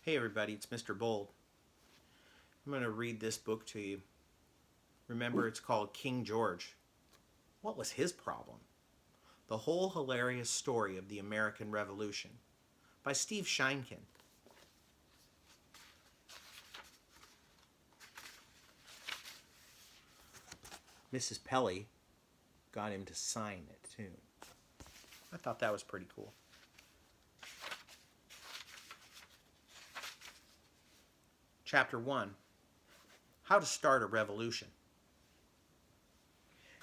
Hey everybody, it's Mr. Bold. I'm going to read this book to you. Remember, it's called King George. What was his problem? The Whole Hilarious Story of the American Revolution by Steve Sheinkin. Mrs. Pelly got him to sign it too. I thought that was pretty cool. Chapter 1. How to Start a Revolution.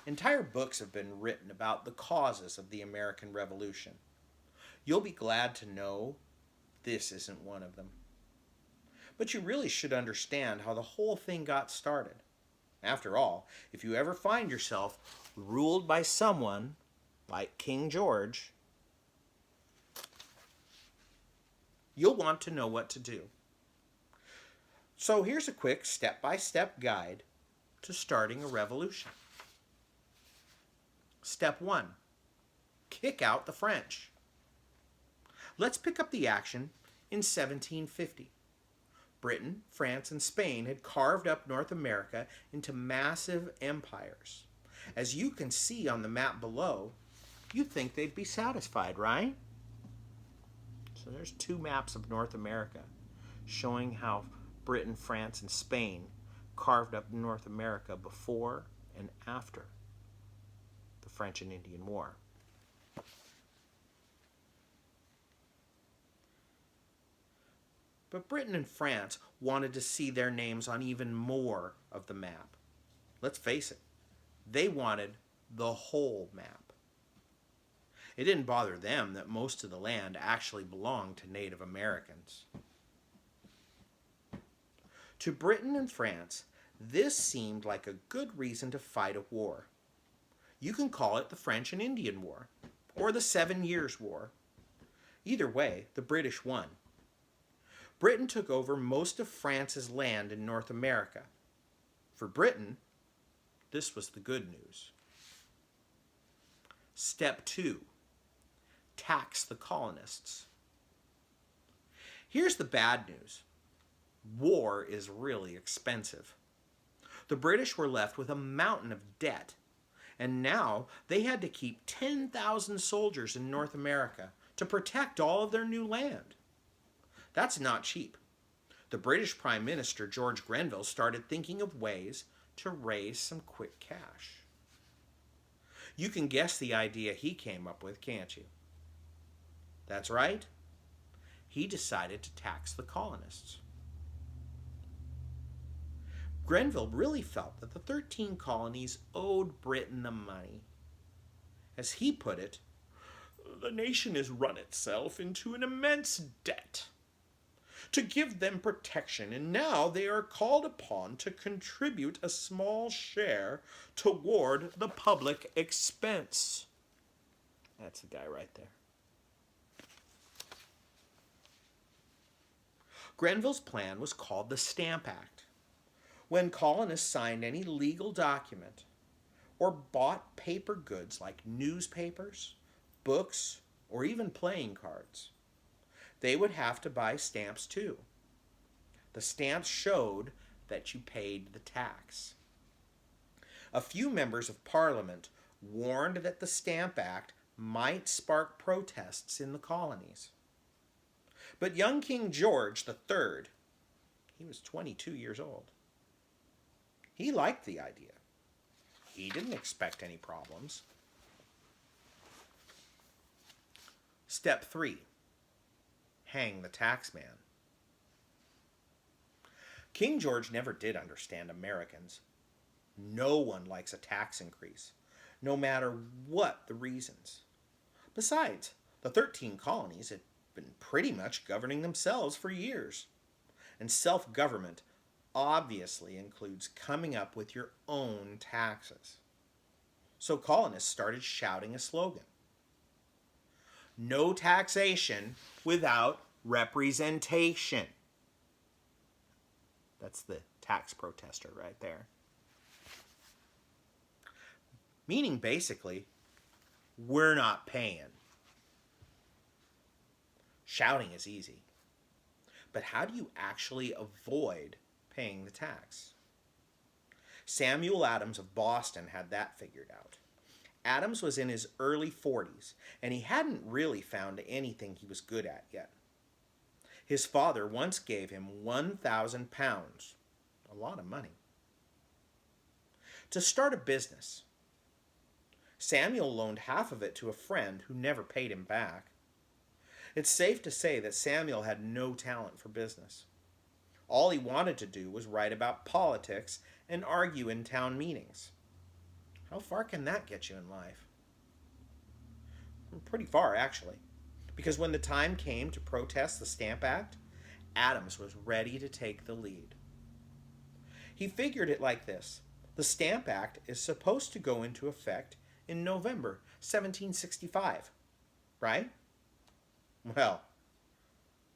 Entire books have been written about the causes of the American Revolution. You'll be glad to know this isn't one of them. But you really should understand how the whole thing got started. After all, if you ever find yourself ruled by someone like King George, you'll want to know what to do. So here's a quick step-by-step guide to starting a revolution. Step 1. Kick out the French. Let's pick up the action in 1750. Britain, France, and Spain had carved up North America into massive empires. As you can see on the map below, you'd think they'd be satisfied, right? So there's two maps of North America showing how Britain, France, and Spain carved up North America before and after the French and Indian War. But Britain and France wanted to see their names on even more of the map. Let's face it, they wanted the whole map. It didn't bother them that most of the land actually belonged to Native Americans. To Britain and France, this seemed like a good reason to fight a war. You can call it the French and Indian War, or the 7 Years' War. Either way, the British won. Britain took over most of France's land in North America. For Britain, this was the good news. Step 2. Tax the colonists. Here's the bad news. War is really expensive. The British were left with a mountain of debt, and now they had to keep 10,000 soldiers in North America to protect all of their new land. That's not cheap. The British Prime Minister, George Grenville, started thinking of ways to raise some quick cash. You can guess the idea he came up with, can't you? That's right. He decided to tax the colonists. Grenville really felt that the 13 colonies owed Britain the money. As he put it, the nation has run itself into an immense debt to give them protection, and now they are called upon to contribute a small share toward the public expense. That's the guy right there. Grenville's plan was called the Stamp Act. When colonists signed any legal document or bought paper goods like newspapers, books, or even playing cards, they would have to buy stamps too. The stamps showed that you paid the tax. A few members of Parliament warned that the Stamp Act might spark protests in the colonies. But young King George III, he was 22 years old. He liked the idea. He didn't expect any problems. Step 3. Hang the taxman. King George never did understand Americans. No one likes a tax increase, no matter what the reasons. Besides, the 13 colonies had been pretty much governing themselves for years. And self-government obviously includes coming up with your own taxes. So colonists started shouting a slogan. No taxation without representation. That's the tax protester right there. Meaning basically, we're not paying. Shouting is easy. But how do you actually avoid paying the tax? Samuel Adams of Boston had that figured out. Adams was in his early 40s, and he hadn't really found anything he was good at yet. His father once gave him 1,000 pounds, a lot of money, to start a business. Samuel loaned half of it to a friend who never paid him back. It's safe to say that Samuel had no talent for business. All he wanted to do was write about politics and argue in town meetings. How far can that get you in life? Pretty far, actually. Because when the time came to protest the Stamp Act, Adams was ready to take the lead. He figured it like this. The Stamp Act is supposed to go into effect in November 1765, right? Well,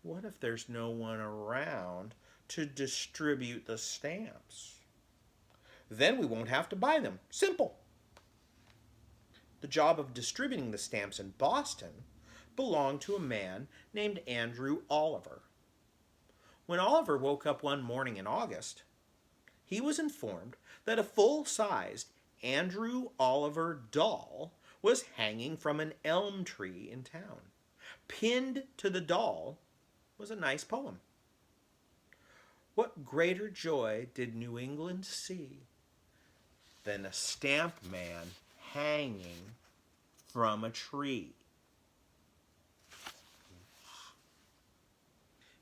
what if there's no one around to distribute the stamps? Then we won't have to buy them. Simple. The job of distributing the stamps in Boston belonged to a man named Andrew Oliver. When Oliver woke up one morning in August, he was informed that a full-sized Andrew Oliver doll was hanging from an elm tree in town. Pinned to the doll was a nice poem. What greater joy did New England see than a stamp man hanging from a tree?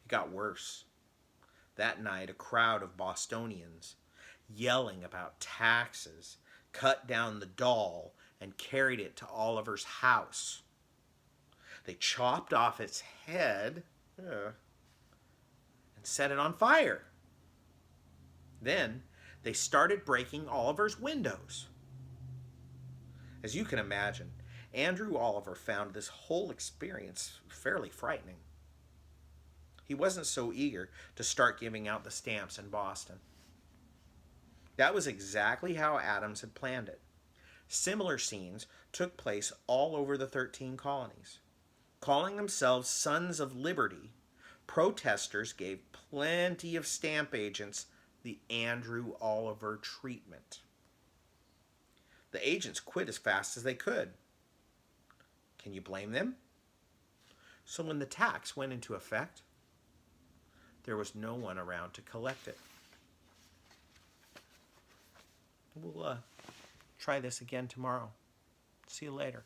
It got worse. That night, a crowd of Bostonians, yelling about taxes, cut down the doll and carried it to Oliver's house. They chopped off its head and set it on fire. Then they started breaking Oliver's windows. As you can imagine, Andrew Oliver found this whole experience fairly frightening. He wasn't so eager to start giving out the stamps in Boston. That was exactly how Adams had planned it. Similar scenes took place all over the 13 colonies. Calling themselves Sons of Liberty, protesters gave plenty of stamp agents the Andrew Oliver treatment. The agents quit as fast as they could. Can you blame them? So when the tax went into effect, there was no one around to collect it. We'll try this again tomorrow. See you later.